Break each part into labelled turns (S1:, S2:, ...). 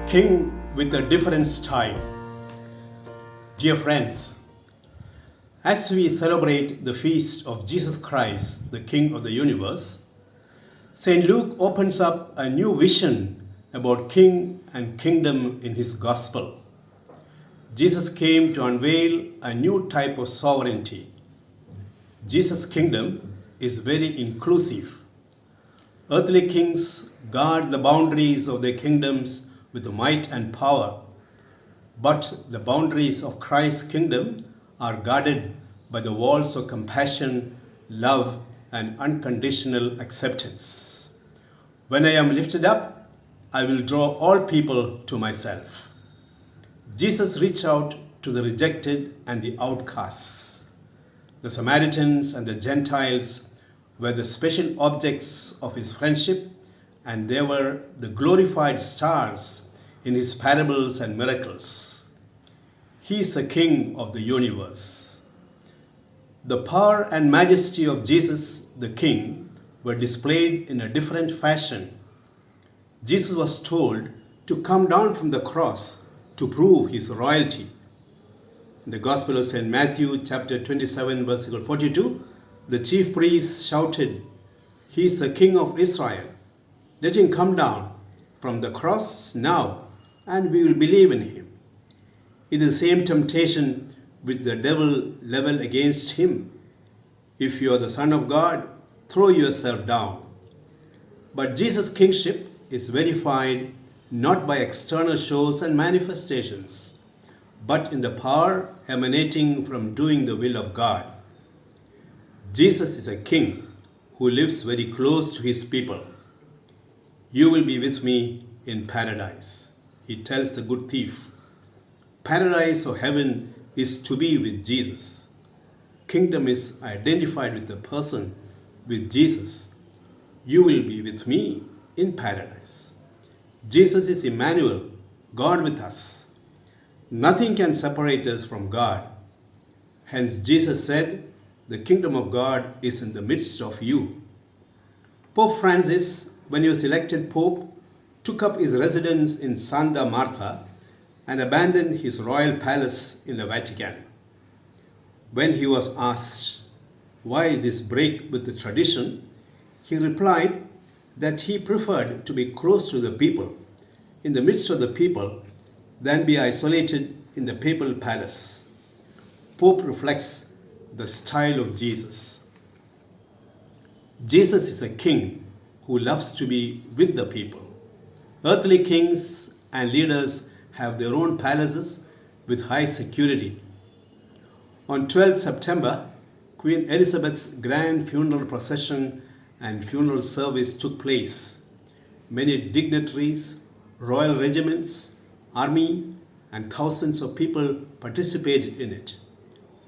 S1: King with a different style. Dear friends, as we celebrate the feast of Jesus Christ, the King of the universe, St. Luke opens up a new vision about king and kingdom in his gospel. Jesus came to unveil a new type of sovereignty. Jesus' kingdom is very inclusive. Earthly kings guard the boundaries of their kingdoms with might and power, but the boundaries of Christ's kingdom are guarded by the walls of compassion, love, and unconditional acceptance. When I am lifted up, I will draw all people to myself. Jesus reached out to the rejected and the outcasts. The Samaritans and the Gentiles were the special objects of his friendship, and they were the glorified stars in his parables and miracles. He is the King of the universe. The power and majesty of Jesus, the King, were displayed in a different fashion. Jesus was told to come down from the cross to prove his royalty. In the Gospel of St. Matthew, chapter 27, verse 42, the chief priests shouted, "He is the King of Israel. Let him come down from the cross now, and we will believe in him." It is the same temptation which the devil leveled against him. If you are the Son of God, throw yourself down. But Jesus' kingship is verified not by external shows and manifestations, but in the power emanating from doing the will of God. Jesus is a king who lives very close to his people. "You will be with me in paradise," he tells the good thief. Paradise or heaven is to be with Jesus. Kingdom is identified with the person, with Jesus. "You will be with me in paradise." Jesus is Emmanuel, God with us. Nothing can separate us from God. Hence Jesus said, "The kingdom of God is in the midst of you." Pope Francis, when he was elected Pope, took up his residence in Santa Marta and abandoned his royal palace in the Vatican. When he was asked why this break with the tradition, he replied that he preferred to be close to the people, in the midst of the people, than be isolated in the papal palace. Pope reflects the style of Jesus. Jesus is a king who loves to be with the people. Earthly kings and leaders have their own palaces with high security. On 12th September, Queen Elizabeth's grand funeral procession and funeral service took place. Many dignitaries, royal regiments, army, and thousands of people participated in it.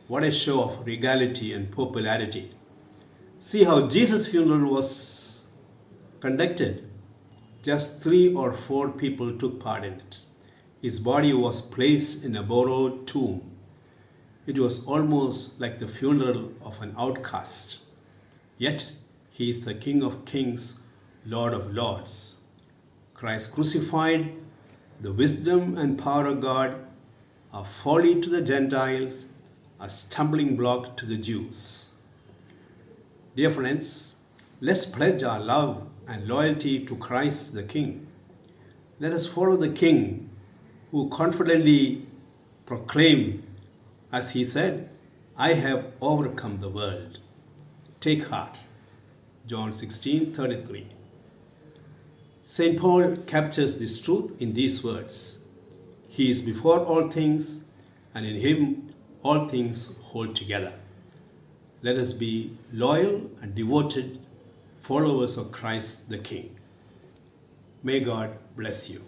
S1: What a show of regality and popularity. See how Jesus' funeral was conducted. Just 3 or 4 people took part in it. His body was placed in a borrowed tomb. It was almost like the funeral of an outcast. Yet, he is the King of kings, Lord of lords. Christ crucified, the wisdom and power of God, are folly to the Gentiles, a stumbling block to the Jews. Dear friends, let's pledge our love and loyalty to Christ the King. Let us follow the King who confidently proclaimed, as he said, "I have overcome the world." Take heart. John 16:33. St. Paul captures this truth in these words: "He is before all things, and in him all things hold together." Let us be loyal and devoted followers of Christ the King. May God bless you.